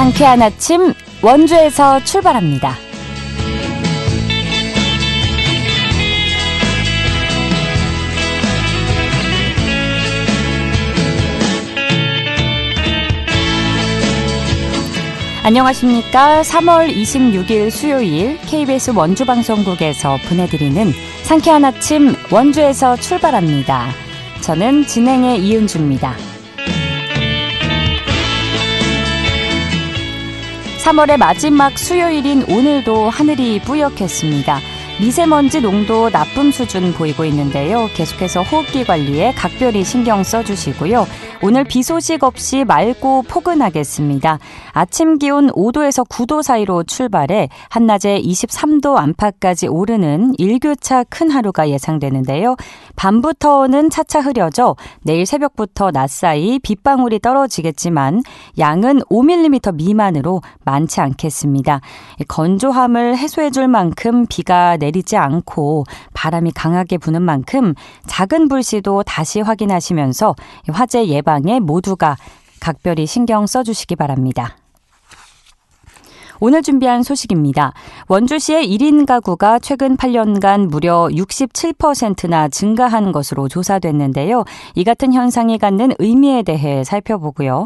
상쾌한 아침 원주에서 출발합니다. 안녕하십니까. 3월 26일 수요일 KBS 원주방송국에서 보내드리는 상쾌한 아침 원주에서 출발합니다. 저는 진행의 이은주입니다. 3월의 마지막 수요일인 오늘도 하늘이 뿌옇겠습니다. 미세먼지 농도 나쁨 수준 보이고 있는데요. 계속해서 호흡기 관리에 각별히 신경 써주시고요. 오늘 비 소식 없이 맑고 포근하겠습니다. 아침 기온 5도에서 9도 사이로 출발해 한낮에 23도 안팎까지 오르는 일교차 큰 하루가 예상되는데요. 밤부터는 차차 흐려져 내일 새벽부터 낮 사이 빗방울이 떨어지겠지만 양은 5mm 미만으로 많지 않겠습니다. 건조함을 해소해줄 만큼 비가 내리지 않고 바람이 강하게 부는 만큼 작은 불씨도 다시 확인하시면서 화재 예방에 모두가 각별히 신경 써주시기 바랍니다. 오늘 준비한 소식입니다. 원주시의 1인 가구가 최근 8년간 무려 67%나 증가한 것으로 조사됐는데요. 이 같은 현상이 갖는 의미에 대해 살펴보고요.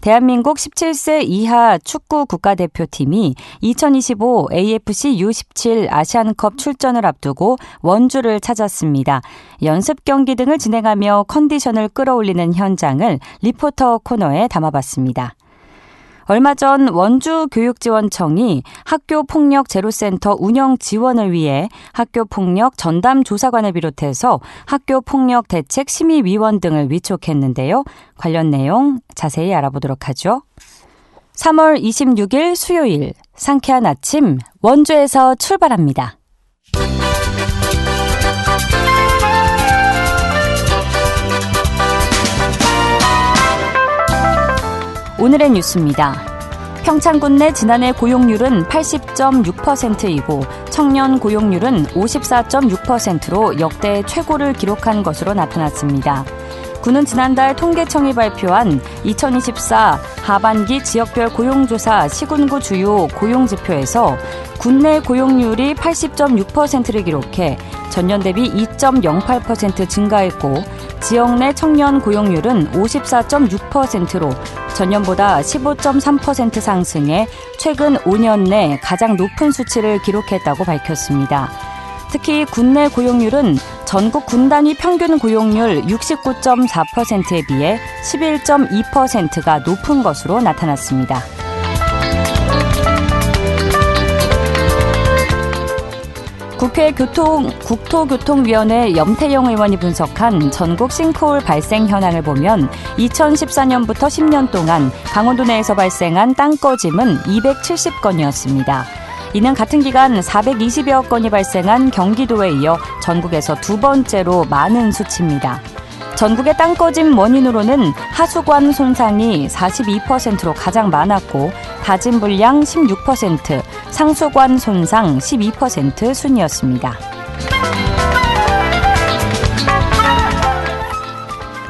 대한민국 17세 이하 축구 국가대표팀이 2025 AFC U17 아시안컵 출전을 앞두고 원주를 찾았습니다. 연습 경기 등을 진행하며 컨디션을 끌어올리는 현장을 리포터 코너에 담아봤습니다. 얼마 전 원주교육지원청이 학교폭력 제로센터 운영 지원을 위해 학교폭력 전담조사관을 비롯해서 학교폭력 대책심의위원 등을 위촉했는데요. 관련 내용 자세히 알아보도록 하죠. 3월 26일 수요일 상쾌한 아침 원주에서 출발합니다. 오늘의 뉴스입니다. 평창군 내 지난해 고용률은 80.6%이고 청년 고용률은 54.6%로 역대 최고를 기록한 것으로 나타났습니다. 군은 지난달 통계청이 발표한 2024 하반기 지역별 고용조사 시군구 주요 고용지표에서 군내 고용률이 80.6%를 기록해 전년 대비 2.08% 증가했고 지역 내 청년 고용률은 54.6%로 전년보다 15.3% 상승해 최근 5년 내 가장 높은 수치를 기록했다고 밝혔습니다. 특히 군내 고용률은 전국 군 단위 평균 고용률 69.4%에 비해 11.2%가 높은 것으로 나타났습니다. 국회 국토교통위원회 염태영 의원이 분석한 전국 싱크홀 발생 현황을 보면 2014년부터 10년 동안 강원도 내에서 발생한 땅꺼짐은 270건이었습니다. 이는 같은 기간 420여 건이 발생한 경기도에 이어 전국에서 두 번째로 많은 수치입니다. 전국의 땅꺼짐 원인으로는 하수관 손상이 42%로 가장 많았고 다진 불량 16%, 상수관 손상 12% 순이었습니다.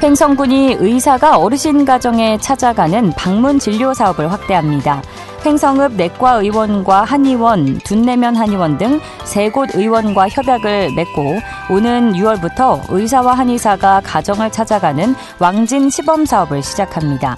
횡성군이 의사가 어르신 가정에 찾아가는 방문 진료 사업을 확대합니다. 횡성읍 내과의원과 한의원, 둔내면 한의원 등 3곳 의원과 협약을 맺고 오는 6월부터 의사와 한의사가 가정을 찾아가는 왕진 시범사업을 시작합니다.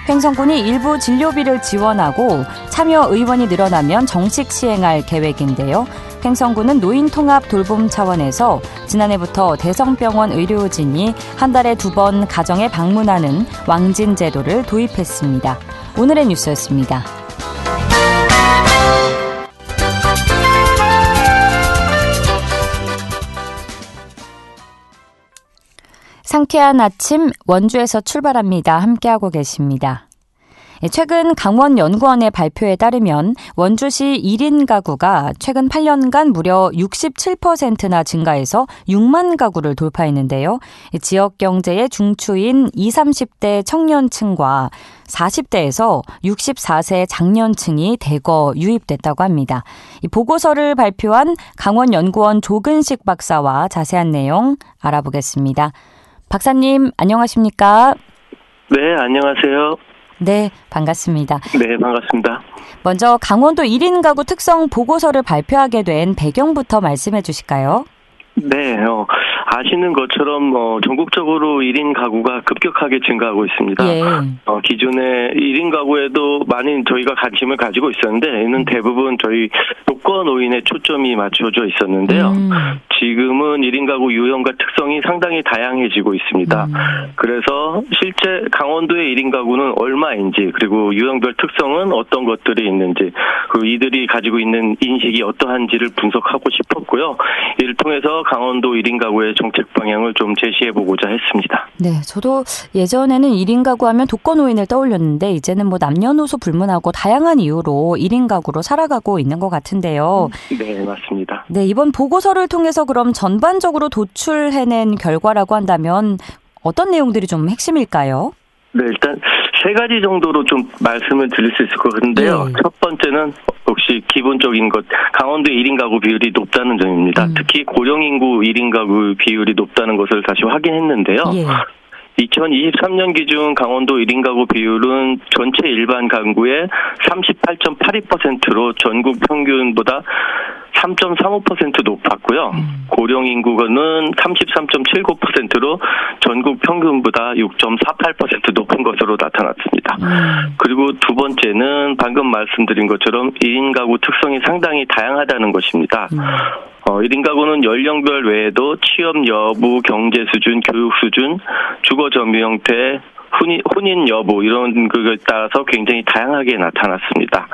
횡성군이 일부 진료비를 지원하고 참여 의원이 늘어나면 정식 시행할 계획인데요. 횡성군은 노인통합 돌봄 차원에서 지난해부터 대성병원 의료진이 한 달에 2번 가정에 방문하는 왕진 제도를 도입했습니다. 오늘의 뉴스였습니다. 상쾌한 아침 원주에서 출발합니다. 함께하고 계십니다. 최근 강원연구원의 발표에 따르면 원주시 1인 가구가 최근 8년간 무려 67%나 증가해서 6만 가구를 돌파했는데요. 지역 경제의 중추인 20, 30대 청년층과 40대에서 64세 장년층이 대거 유입됐다고 합니다. 이 보고서를 발표한 강원연구원 조근식 박사와 자세한 내용 알아보겠습니다. 박사님, 안녕하십니까? 네, 안녕하세요. 네, 반갑습니다. 네, 반갑습니다. 먼저 강원도 1인 가구 특성 보고서를 발표하게 된 배경부터 말씀해 주실까요? 네, 아시는 것처럼 전국적으로 1인 가구가 급격하게 증가하고 있습니다. 예. 기존에 1인 가구에도 많은 저희가 관심을 가지고 있었는데 이는 대부분 저희 독거노인에 초점이 맞춰져 있었는데요. 지금은 1인 가구 유형과 특성이 상당히 다양해지고 있습니다. 그래서 실제 강원도의 1인 가구는 얼마인지, 그리고 유형별 특성은 어떤 것들이 있는지, 그리고 이들이 가지고 있는 인식이 어떠한지를 분석하고 싶었고요. 이를 통해서 강원도 1인 가구의 정책 방향을 좀 제시해보고자 했습니다. 네, 저도 예전에는 1인 가구 하면 독거노인을 떠올렸는데 이제는 뭐 남녀노소 불문하고 다양한 이유로 1인 가구로 살아가고 있는 것 같은데요. 네, 맞습니다. 네, 이번 보고서를 통해서 그럼 전반적으로 도출해낸 결과라고 한다면 어떤 내용들이 좀 핵심일까요? 네, 일단 세 가지 정도로 좀 말씀을 드릴 수 있을 것 같은데요. 첫 번째는 역시 기본적인 것, 강원도 1인 가구 비율이 높다는 점입니다. 특히 고령인구 1인 가구 비율이 높다는 것을 다시 확인했는데요. 2023년 기준 강원도 1인 가구 비율은 전체 일반 가구의 38.82%로 전국 평균보다 3.35% 높았고요. 고령 인구는 33.79%로 전국 평균보다 6.48% 높은 것으로 나타났습니다. 그리고 두 번째는 방금 말씀드린 것처럼 1인 가구 특성이 상당히 다양하다는 것입니다. 1인 가구는 연령별 외에도 취업 여부, 경제 수준, 교육 수준, 주거 점유 형태, 혼인 여부 이런 것에 따라서 굉장히 다양하게 나타났습니다.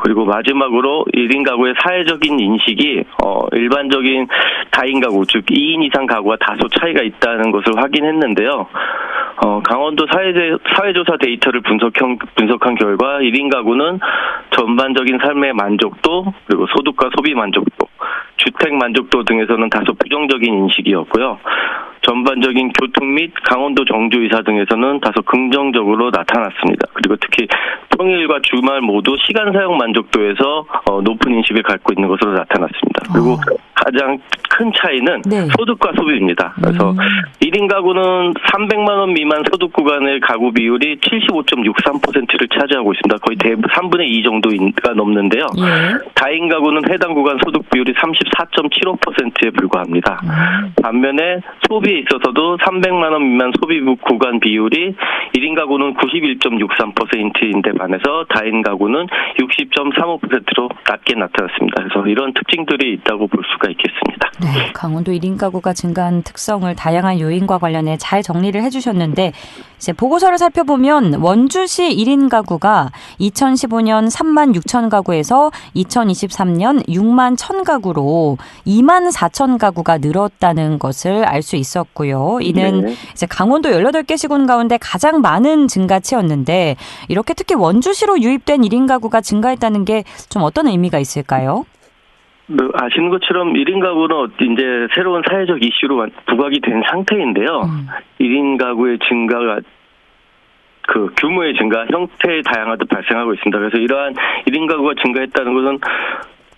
그리고 마지막으로 1인 가구의 사회적인 인식이 일반적인 다인 가구, 즉 2인 이상 가구와 다소 차이가 있다는 것을 확인했는데요. 강원도 사회조사 데이터를 분석한 결과 1인 가구는 전반적인 삶의 만족도, 그리고 소득과 소비 만족도, 주택 만족도 등에서는 다소 부정적인 인식이었고요. 전반적인 교통 및 강원도 정주의사 등에서는 다소 긍정적으로 나타났습니다. 그리고 특히 평일과 주말 모두 시간 사용 만족도에서 높은 인식을 갖고 있는 것으로 나타났습니다. 그리고 가장 큰 차이는 소득과 소비입니다. 그래서 1인 가구는 300만 원 미만 소득 구간의 가구 비율이 75.63%를 차지하고 있습니다. 거의 3분의 2 정도가 넘는데요. 다인 가구는 해당 구간 소득 비율이 34.75%에 불과합니다. 반면에 소비에 있어서도 300만 원 미만 소비 구간 비율이 1인 가구는 91.63%인데 반해서 다인 가구는 60.35%로 낮게 나타났습니다. 그래서 이런 특징들이 있다고 볼 수가 있겠습니다. 네, 강원도 1인 가구가 증가한 특성을 다양한 요인과 관련해 잘 정리를 해주셨는데 이제 보고서를 살펴보면 원주시 1인 가구가 2015년 3만 6천 가구에서 2023년 6만 1천 가구로 2만 4천 가구가 늘었다는 것을 알 수 있었고요. 이는 이제 강원도 18개 시군 가운데 가장 많은 증가치였는데 이렇게 특히 원주시로 유입된 1인 가구가 증가했다는 게 좀 어떤 의미가 있을까요? 아시는 것처럼 1인 가구는 이제 새로운 사회적 이슈로 부각이 된 상태인데요. 1인 가구의 증가가 그 규모의 증가, 형태의 다양화도 발생하고 있습니다. 그래서 이러한 1인 가구가 증가했다는 것은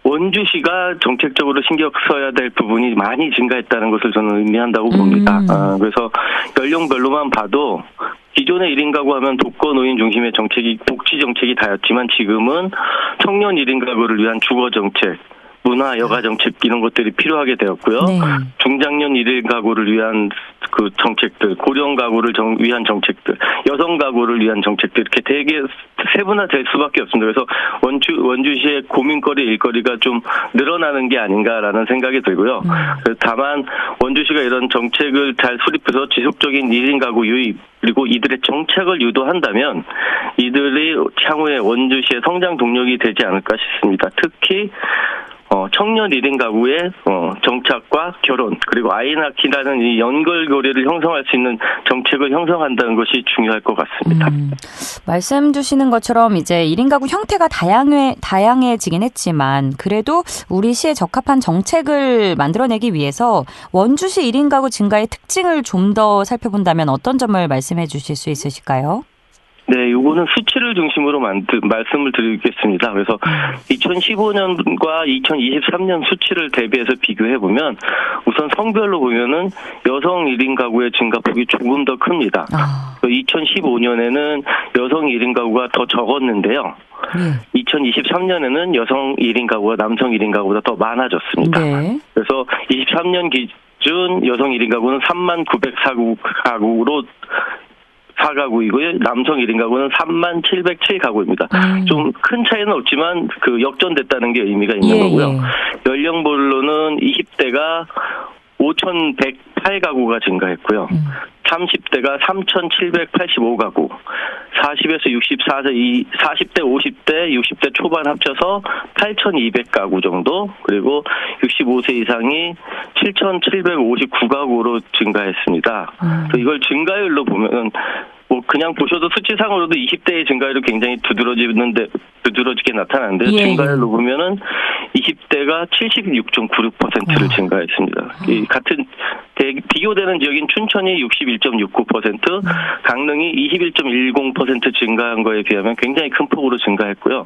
원주시가 정책적으로 신경 써야 될 부분이 많이 증가했다는 것을 저는 의미한다고 봅니다. 그래서 연령별로만 봐도 기존의 1인 가구 하면 독거노인 중심의 정책이, 복지 정책이 다였지만 지금은 청년 1인 가구를 위한 주거 정책, 문화, 여가 정책 이런 것들이 필요하게 되었고요. 중장년 1인 가구를 위한 그 정책들, 고령 가구를 위한 정책들, 여성 가구를 위한 정책들 이렇게 되게 세분화될 수밖에 없습니다. 그래서 원주시의 고민거리, 일거리가 좀 늘어나는 게 아닌가라는 생각이 들고요. 다만 원주시가 이런 정책을 잘 수립해서 지속적인 1인 가구 유입 그리고 이들의 정책을 유도한다면 이들이 향후에 원주시의 성장 동력이 되지 않을까 싶습니다. 특히 청년 1인 가구의 정착과 결혼 그리고 아이 낳기라는 이 연결고리를 형성할 수 있는 정책을 형성한다는 것이 중요할 것 같습니다. 말씀 주시는 것처럼 이제 1인 가구 형태가 다양해지긴 했지만 그래도 우리 시에 적합한 정책을 만들어내기 위해서 원주시 1인 가구 증가의 특징을 좀 더 살펴본다면 어떤 점을 말씀해 주실 수 있으실까요? 네, 요거는 수치를 중심으로 말씀을 드리겠습니다. 그래서 2015년과 2023년 수치를 대비해서 비교해보면 우선 성별로 보면은 여성 1인 가구의 증가폭이 조금 더 큽니다. 2015년에는 여성 1인 가구가 더 적었는데요. 2023년에는 여성 1인 가구가 남성 1인 가구보다 더 많아졌습니다. 네. 그래서 23년 기준 여성 1인 가구는 39,904가구로 4가구이고요. 남성 1인 가구는 3707가구입니다. 좀 큰 차이는 없지만 그 역전됐다는 게 의미가 있는 거고요. 연령별로는 20대가 5,108가구가 증가했고요. 30대가 3,785가구, 40에서 64세, 40대, 50대, 60대 초반 합쳐서 8,200가구 정도, 그리고 65세 이상이 7,759가구로 증가했습니다. 그래서 이걸 증가율로 보면 뭐 그냥 보셔도 수치상으로도 20대의 증가율이 굉장히 두드러지게 나타나는데요. 증가율로 보면은 20대가 76.96%를 증가했습니다. 이 같은 비교되는 지역인 춘천이 61.69%, 강릉이 21.10% 증가한 거에 비하면 굉장히 큰 폭으로 증가했고요.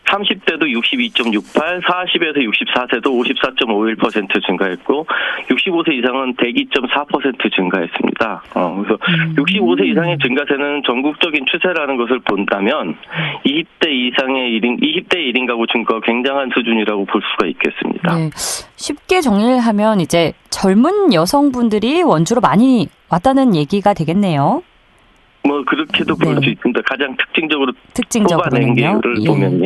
30대도 62.68, 40에서 64세도 54.51% 증가했고 65세 이상은 102.4% 증가했습니다. 그래서 65세 이상의 증가세는 전국적인 추세라는 것을 본다면 20대 이상의 20대 1인 가구 증가가 굉장한 수준이라고 볼 수가 있겠습니다. 네. 쉽게 정리를 하면 이제 젊은 여성분들이 원주로 많이 왔다는 얘기가 되겠네요. 뭐 그렇게도 볼 수 있습니다. 가장 특징적으로는 게를 보면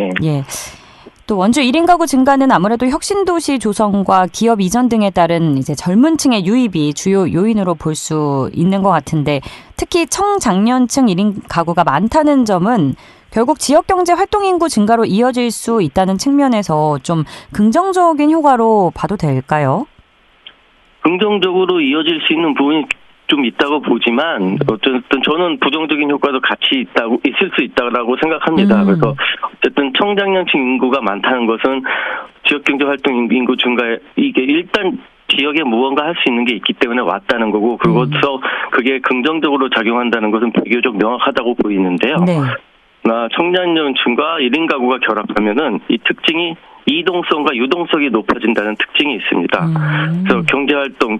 또 원주 1인 가구 증가는 아무래도 혁신도시 조성과 기업 이전 등에 따른 이제 젊은 층의 유입이 주요 요인으로 볼 수 있는 것 같은데 특히 청장년층 1인 가구가 많다는 점은 결국 지역경제 활동 인구 증가로 이어질 수 있다는 측면에서 좀 긍정적인 효과로 봐도 될까요? 긍정적으로 이어질 수 있는 부분이 좀 있다고 보지만 어쨌든 저는 부정적인 효과도 같이 있을 수 있다고 생각합니다. 그래서 어쨌든 청장년층 인구가 많다는 것은 지역경제 활동 인구 증가에 이게 일단 지역에 무언가 할 수 있는 게 있기 때문에 왔다는 거고 그게 긍정적으로 작용한다는 것은 비교적 명확하다고 보이는데요. 네. 청장년층과 1인 가구가 결합하면은 이 특징이 이동성과 유동성이 높아진다는 특징이 있습니다. 그래서 경제활동,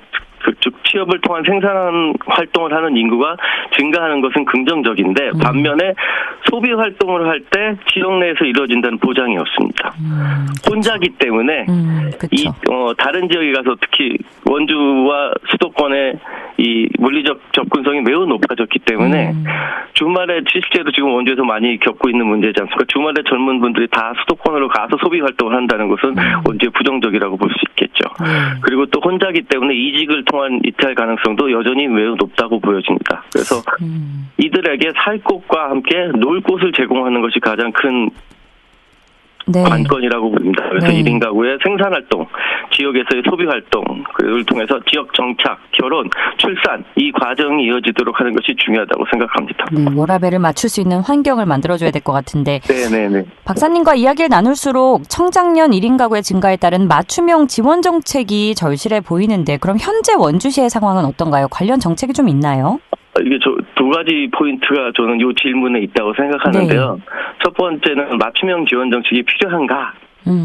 즉 취업을 통한 생산 활동을 하는 인구가 증가하는 것은 긍정적인데 반면에 소비 활동을 할 때 지역 내에서 이루어진다는 보장이 없습니다. 혼자기 때문에 다른 지역에 가서 특히 원주와 수도권의 이 물리적 접근성이 매우 높아졌기 때문에 주말에 실제로 지금 원주에서 많이 겪고 있는 문제지 않습니까? 주말에 젊은 분들이 다 수도권으로 가서 소비 활동을 한다는 것은 원주의 부정적이라고 볼 수 있겠죠. 그리고 또 혼자기 때문에 이직을 통한 이탈 가능성도 여전히 매우 높다고 보여집니다. 그래서 이들에게 살 곳과 함께 놀 곳을 제공하는 것이 가장 큰 관건이라고 봅니다. 그래서 1인 가구의 생산활동, 지역에서의 소비활동을 통해서 지역 정착, 결혼, 출산 이 과정이 이어지도록 하는 것이 중요하다고 생각합니다. 워라밸을 맞출 수 있는 환경을 만들어줘야 될 것 같은데 박사님과 이야기를 나눌수록 청장년 1인 가구의 증가에 따른 맞춤형 지원 정책이 절실해 보이는데 그럼 현재 원주시의 상황은 어떤가요? 관련 정책이 좀 있나요? 이게 두 가지 포인트가 저는 이 질문에 있다고 생각하는데요. 첫 번째는 맞춤형 지원 정책이 필요한가?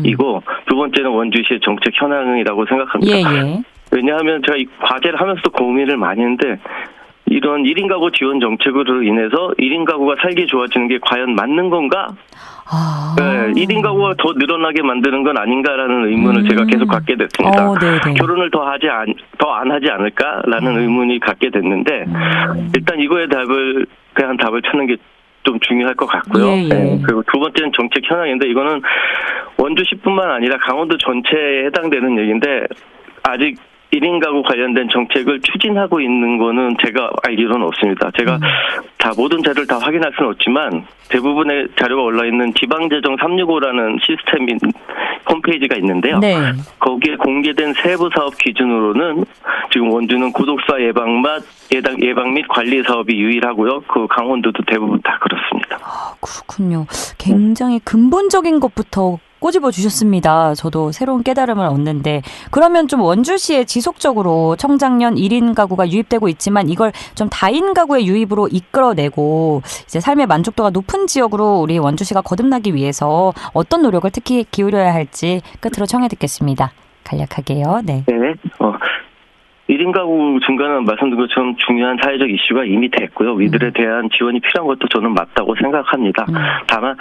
이고 두 번째는 원주시의 정책 현황이라고 생각합니다. 왜냐하면 제가 이 과제를 하면서도 고민을 많이 했는데 이런 1인 가구 지원 정책으로 인해서 1인 가구가 살기 좋아지는 게 과연 맞는 건가? 1인 가구가 더 늘어나게 만드는 건 아닌가라는 의문을 제가 계속 갖게 됐습니다. 결혼을 더 안 하지 않을까라는 의문이 갖게 됐는데 일단 이거에 대한 답을 찾는 게 좀 중요할 것 같고요. 그리고 두 번째는 정책 현황인데 이거는 원주시뿐만 아니라 강원도 전체에 해당되는 얘기인데 아직 1인 가구 관련된 정책을 추진하고 있는 거는 제가 알기로는 없습니다. 제가 다 모든 자료를 다 확인할 수는 없지만 대부분의 자료가 올라있는 지방재정 365라는 시스템인 홈페이지가 있는데요. 거기에 공개된 세부 사업 기준으로는 지금 원주는 고독사 예방 및 관리 사업이 유일하고요. 그 강원도도 대부분 다 그렇습니다. 그렇군요. 굉장히 근본적인 것부터 꼬집어 주셨습니다. 저도 새로운 깨달음을 얻는데 그러면 좀 원주시에 지속적으로 청장년 1인 가구가 유입되고 있지만 이걸 좀 다인 가구의 유입으로 이끌어내고 이제 삶의 만족도가 높은 지역으로 우리 원주시가 거듭나기 위해서 어떤 노력을 특히 기울여야 할지 끝으로 청해 듣겠습니다. 간략하게요. 네. 1인 가구 증가는 말씀드린 것처럼 중요한 사회적 이슈가 이미 됐고요. 이들에 대한 지원이 필요한 것도 저는 맞다고 생각합니다. 다만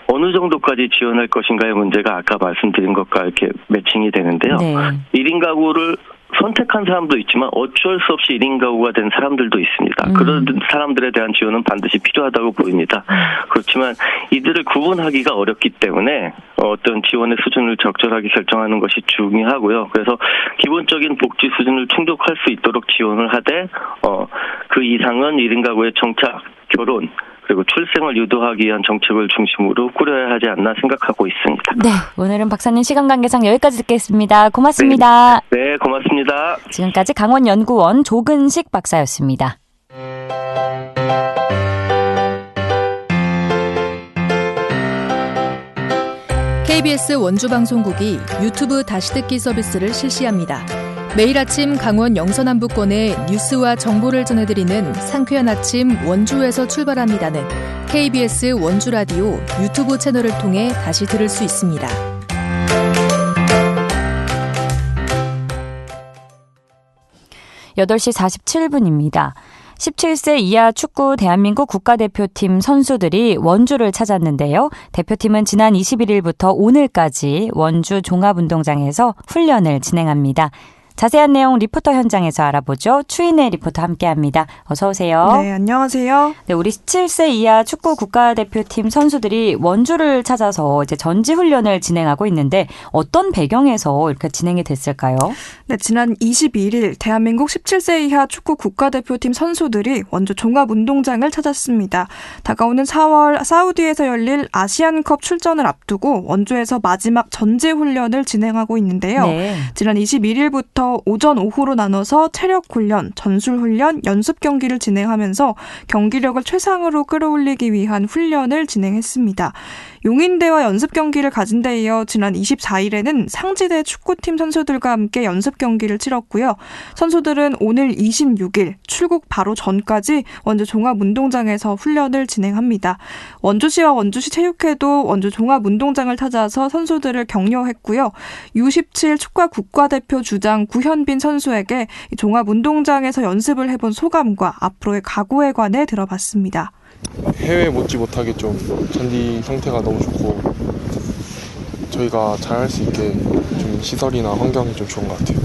어느 정도까지 지원할 것인가의 문제가 아까 말씀드린 것과 이렇게 매칭이 되는데요. 네. 1인 가구를 선택한 사람도 있지만 어쩔 수 없이 1인 가구가 된 사람들도 있습니다. 그런 사람들에 대한 지원은 반드시 필요하다고 보입니다. 그렇지만 이들을 구분하기가 어렵기 때문에 어떤 지원의 수준을 적절하게 결정하는 것이 중요하고요. 그래서 기본적인 복지 수준을 충족할 수 있도록 지원을 하되 그 이상은 1인 가구의 정착, 결혼, 그리고 출생을 유도하기 위한 정책을 중심으로 꾸려야 하지 않나 생각하고 있습니다. 네, 오늘은 박사님 시간 관계상 여기까지 듣겠습니다. 고맙습니다. 네, 고맙습니다. 지금까지 강원연구원 조근식 박사였습니다. KBS 원주방송국이 유튜브 다시 듣기 서비스를 실시합니다. 매일 아침 강원 영서남부권의 뉴스와 정보를 전해드리는 상쾌한 아침 원주에서 출발합니다는 KBS 원주라디오 유튜브 채널을 통해 다시 들을 수 있습니다. (8시 47분입니다) 17세 이하 축구 대한민국 국가대표팀 선수들이 원주를 찾았는데요. 대표팀은 지난 21일부터 오늘까지 원주 종합운동장에서 훈련을 진행합니다. 자세한 내용 리포터 현장에서 알아보죠. 추인혜 리포터 함께합니다. 어서 오세요. 네, 안녕하세요. 네, 우리 17세 이하 축구 국가대표팀 선수들이 원주를 찾아서 이제 전지 훈련을 진행하고 있는데 어떤 배경에서 이렇게 진행이 됐을까요? 네, 지난 21일 대한민국 17세 이하 축구 국가대표팀 선수들이 원주 종합운동장을 찾았습니다. 다가오는 4월 사우디에서 열릴 아시안컵 출전을 앞두고 원주에서 마지막 전지 훈련을 진행하고 있는데요. 네. 지난 21일부터 오전, 오후로 나눠서 체력 훈련, 전술 훈련, 연습 경기를 진행하면서 경기력을 최상으로 끌어올리기 위한 훈련을 진행했습니다. 용인대와 연습 경기를 가진 데 이어 지난 24일에는 상지대 축구팀 선수들과 함께 연습 경기를 치렀고요. 선수들은 오늘 26일 출국 바로 전까지 원주 종합운동장에서 훈련을 진행합니다. 원주시와 원주시 체육회도 원주 종합운동장을 찾아서 선수들을 격려했고요. U17 축구 국가대표 주장 구현빈 선수에게 종합운동장에서 연습을 해본 소감과 앞으로의 각오에 관해 들어봤습니다. 해외 못지못하게 좀 잔디 상태가 너무 좋고 저희가 잘할 수 있게 좀 시설이나 환경이 좀 좋은 것 같아요.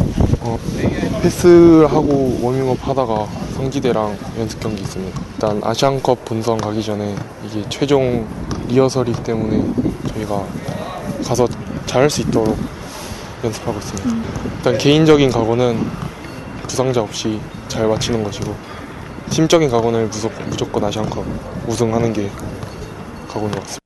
패스하고 워밍업 하다가 상지대랑 연습 경기 있습니다. 일단 아시안컵 본선 가기 전에 이게 최종 리허설이기 때문에 저희가 가서 잘할 수 있도록 연습하고 있습니다. 일단 개인적인 각오는 부상자 없이 잘 마치는 것이고 팀적인 각오는 무조건 아시안컵 우승하는 게 각오인 것 같습니다.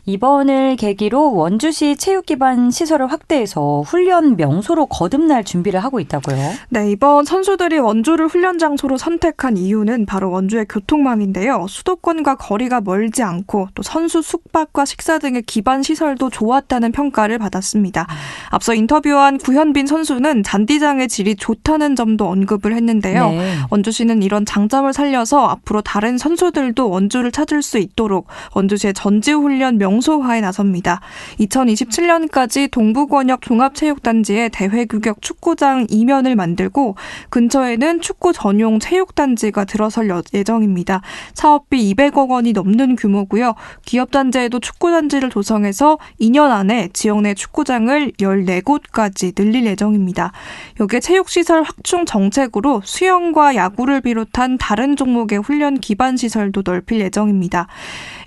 이번을 계기로 원주시 체육기반 시설을 확대해서 훈련 명소로 거듭날 준비를 하고 있다고요? 네, 이번 선수들이 원주를 훈련 장소로 선택한 이유는 바로 원주의 교통망인데요. 수도권과 거리가 멀지 않고 또 선수 숙박과 식사 등의 기반 시설도 좋았다는 평가를 받았습니다. 앞서 인터뷰한 구현빈 선수는 잔디장의 질이 좋다는 점도 언급을 했는데요. 네. 원주시는 이런 장점을 살려서 앞으로 다른 선수들도 원주를 찾을 수 있도록 원주시의 전지훈련 명소화에 나섭니다. 2027년까지 동부권역 종합체육단지에 대회규격 축구장 2면을 만들고 근처에는 축구 전용 체육단지가 들어설 예정입니다. 사업비 200억 원이 넘는 규모고요. 기업단지에도 축구단지를 조성해서 2년 안에 지역 내 축구장을 14곳까지 늘릴 예정입니다. 여기에 체육시설 확충 정책으로 수영과 야구를 비롯한 다른 종목의 훈련 기반시설도 넓힐 예정입니다.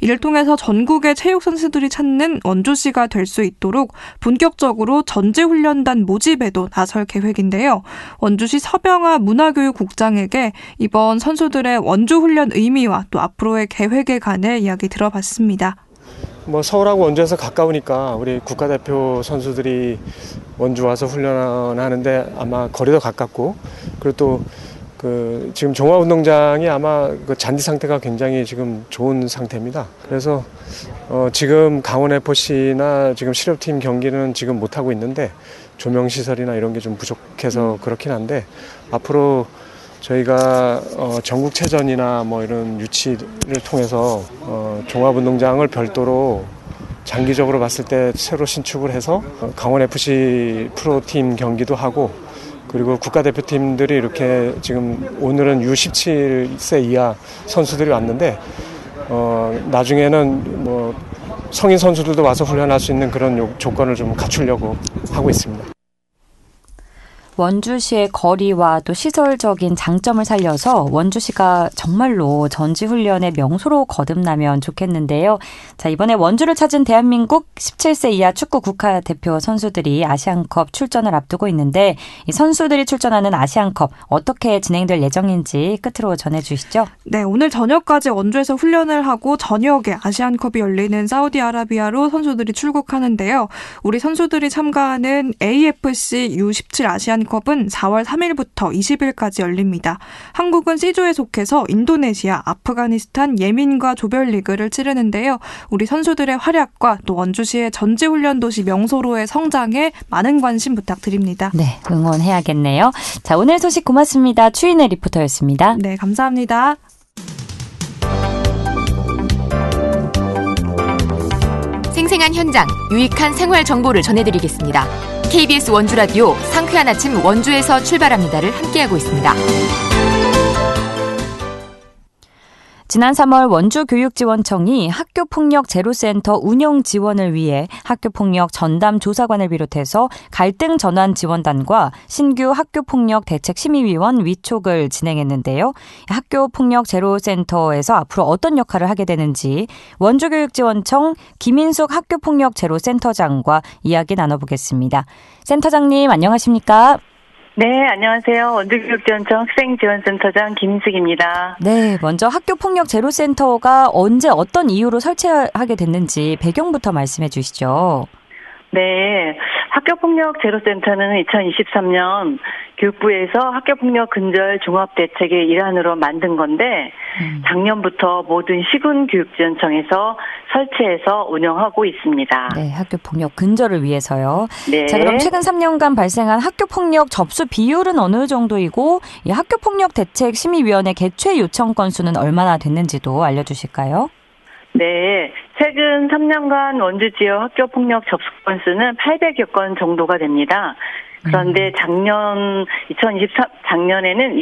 이를 통해서 전국의 체육 선수들이 찾는 원주시가 될 수 있도록 본격적으로 전지훈련단 모집에도 나설 계획인데요. 원주시 서병아 문화교육국장에게 이번 선수들의 원주훈련 의미와 또 앞으로의 계획에 관해 이야기 들어봤습니다. 서울하고 원주에서 가까우니까 우리 국가대표 선수들이 원주 와서 훈련하는데 아마 거리도 가깝고 그리고 또 지금 종합운동장이 아마 그 잔디 상태가 굉장히 지금 좋은 상태입니다. 그래서 지금 강원FC나 지금 실업팀 경기는 지금 못하고 있는데 조명시설이나 이런 게 좀 부족해서 그렇긴 한데 앞으로 저희가 전국체전이나 뭐 이런 유치를 통해서 종합운동장을 별도로 장기적으로 봤을 때 새로 신축을 해서 강원FC 프로팀 경기도 하고 그리고 국가대표팀들이 이렇게 지금 오늘은 U17세 이하 선수들이 왔는데 나중에는 뭐 성인 선수들도 와서 훈련할 수 있는 그런 조건을 좀 갖추려고 하고 있습니다. 원주시의 거리와 또 시설적인 장점을 살려서 원주시가 정말로 전지훈련의 명소로 거듭나면 좋겠는데요. 자, 이번에 원주를 찾은 대한민국 17세 이하 축구 국가대표 선수들이 아시안컵 출전을 앞두고 있는데 이 선수들이 출전하는 아시안컵 어떻게 진행될 예정인지 끝으로 전해주시죠. 네, 오늘 저녁까지 원주에서 훈련을 하고 저녁에 아시안컵이 열리는 사우디아라비아로 선수들이 출국하는데요. 우리 선수들이 참가하는 AFC U17 아시안컵은 4월 3일부터 20일까지 열립니다. 한국은 C조에 속해서 인도네시아, 아프가니스탄, 예멘과 조별리그를 치르는데요. 우리 선수들의 활약과 또 원주시의 전지훈련도시 명소로의 성장에 많은 관심 부탁드립니다. 네, 응원해야겠네요. 자, 오늘 소식 고맙습니다. 추인혜 리포터였습니다. 네, 감사합니다. 생생한 현장, 유익한 생활 정보를 전해드리겠습니다. KBS 원주라디오 상쾌한 아침 원주에서 출발합니다를 함께하고 있습니다. 지난 3월 원주교육지원청이 학교폭력 제로센터 운영 지원을 위해 학교폭력 전담 조사관을 비롯해서 갈등 전환 지원단과 신규 학교폭력 대책심의위원 위촉을 진행했는데요. 학교폭력 제로센터에서 앞으로 어떤 역할을 하게 되는지 원주교육지원청 김인숙 학교폭력 제로센터장과 이야기 나눠보겠습니다. 센터장님 안녕하십니까? 네, 안녕하세요. 원주교육지원청 학생지원센터장 김인숙입니다. 네, 먼저 학교폭력 제로센터가 언제 어떤 이유로 설치하게 됐는지 배경부터 말씀해 주시죠. 네, 학교폭력 제로센터는 2023년 교육부에서 학교폭력 근절 종합대책의 일환으로 만든 건데 작년부터 모든 시군교육지원청에서 설치해서 운영하고 있습니다. 네, 학교폭력 근절을 위해서요. 네. 자, 그럼 최근 3년간 발생한 학교폭력 접수 비율은 어느 정도이고 이 학교폭력 대책 심의위원회 개최 요청 건수는 얼마나 됐는지도 알려주실까요? 네, 최근 3년간 원주 지역 학교폭력 접수 건수는 800여 건 정도가 됩니다. 그런데 작년에는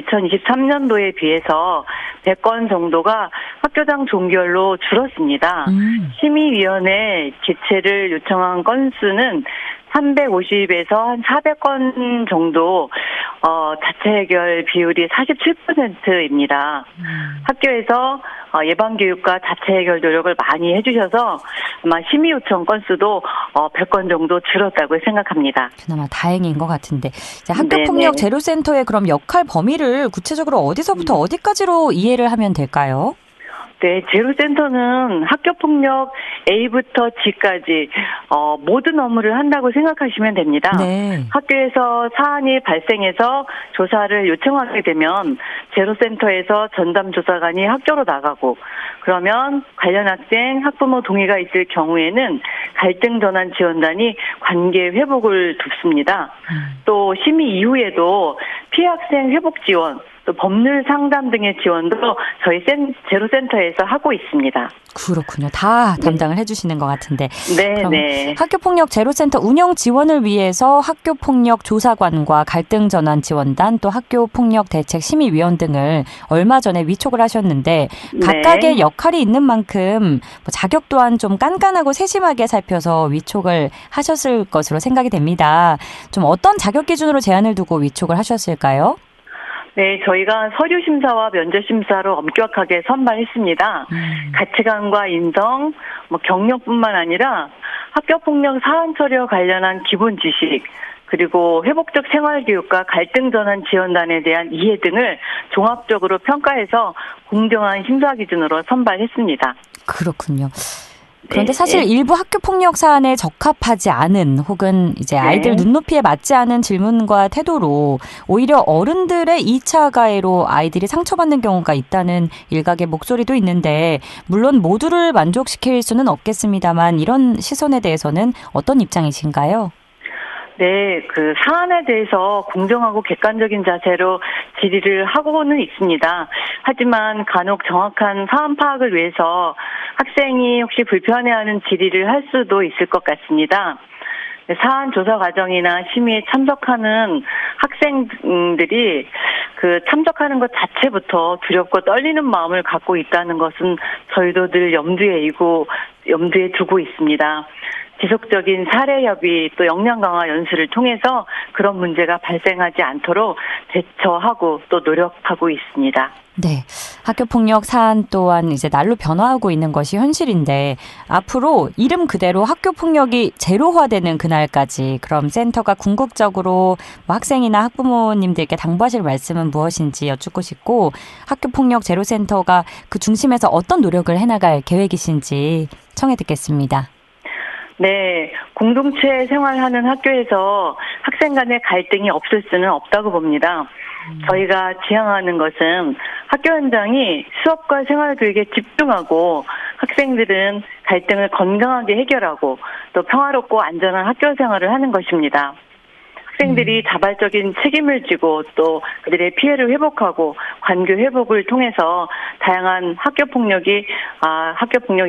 2023년도에 비해서 100건 정도가 학교당 종결로 줄었습니다. 심의위원회 개최를 요청한 건수는 350에서 한 400건 정도, 자체 해결 비율이 47%입니다. 학교에서 예방교육과 자체 해결 노력을 많이 해주셔서 아마 심의 요청 건수도 100건 정도 줄었다고 생각합니다. 그나마 다행인 것 같은데. 자, 학교폭력 제로센터의 그럼 역할 범위를 구체적으로 어디서부터 어디까지로 이해를 하면 될까요? 네, 제로센터는 학교폭력 A부터 G까지 모든 업무를 한다고 생각하시면 됩니다. 네. 학교에서 사안이 발생해서 조사를 요청하게 되면 제로센터에서 전담조사관이 학교로 나가고 그러면 관련 학생, 학부모 동의가 있을 경우에는 갈등전환 지원단이 관계 회복을 돕습니다. 또 심의 이후에도 피해 학생 회복 지원, 또 법률 상담 등의 지원도 저희 제로센터에서 하고 있습니다. 그렇군요. 다 담당을 해주시는 것 같은데. 네. 학교폭력 제로센터 운영 지원을 위해서 학교폭력 조사관과 갈등전환 지원단 또 학교폭력 대책 심의위원 등을 얼마 전에 위촉을 하셨는데 각각의 역할이 있는 만큼 자격 또한 좀 깐깐하고 세심하게 살펴서 위촉을 하셨을 것으로 생각이 됩니다. 좀 어떤 자격 기준으로 제한을 두고 위촉을 하셨을까요? 네, 저희가 서류 심사와 면접 심사로 엄격하게 선발했습니다. 가치관과 인성, 경력뿐만 아니라 학교폭력 사안 처리와 관련한 기본 지식, 그리고 회복적 생활교육과 갈등전환 지원단에 대한 이해 등을 종합적으로 평가해서 공정한 심사 기준으로 선발했습니다. 그렇군요. 그런데 사실 일부 학교 폭력 사안에 적합하지 않은 혹은 이제 아이들 눈높이에 맞지 않은 질문과 태도로 오히려 어른들의 2차 가해로 아이들이 상처받는 경우가 있다는 일각의 목소리도 있는데 물론 모두를 만족시킬 수는 없겠습니다만 이런 시선에 대해서는 어떤 입장이신가요? 네, 그 사안에 대해서 공정하고 객관적인 자세로 질의를 하고는 있습니다. 하지만 간혹 정확한 사안 파악을 위해서 학생이 혹시 불편해하는 질의를 할 수도 있을 것 같습니다. 사안 조사 과정이나 심의에 참석하는 학생들이 그 참석하는 것 자체부터 두렵고 떨리는 마음을 갖고 있다는 것은 저희도 늘 염두에 두고 있습니다. 지속적인 사례 협의 또 역량 강화 연수를 통해서 그런 문제가 발생하지 않도록 대처하고 또 노력하고 있습니다. 네. 학교폭력 사안 또한 이제 날로 변화하고 있는 것이 현실인데 앞으로 이름 그대로 학교폭력이 제로화되는 그날까지 그럼 센터가 궁극적으로 학생이나 학부모님들께 당부하실 말씀은 무엇인지 여쭙고 싶고 학교폭력 제로센터가 그 중심에서 어떤 노력을 해나갈 계획이신지 청해 듣겠습니다. 네, 공동체 생활하는 학교에서 학생 간의 갈등이 없을 수는 없다고 봅니다. 저희가 지향하는 것은 학교 현장이 수업과 생활교육에 집중하고 학생들은 갈등을 건강하게 해결하고 또 평화롭고 안전한 학교 생활을 하는 것입니다. 학생들이 자발적인 책임을 지고 또 그들의 피해를 회복하고 관계 회복을 통해서 다양한 학교폭력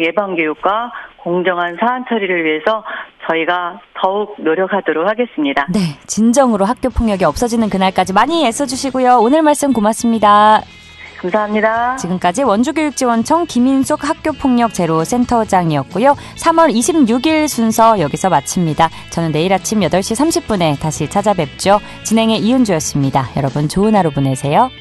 예방 교육과 공정한 사안 처리를 위해서 저희가 더욱 노력하도록 하겠습니다. 네, 진정으로 학교폭력이 없어지는 그날까지 많이 애써주시고요. 오늘 말씀 고맙습니다. 감사합니다. 지금까지 원주교육지원청 김인숙 학교폭력 제로 센터장이었고요. 3월 26일 순서 여기서 마칩니다. 저는 내일 아침 8시 30분에 다시 찾아뵙죠. 진행의 이은주였습니다. 여러분 좋은 하루 보내세요.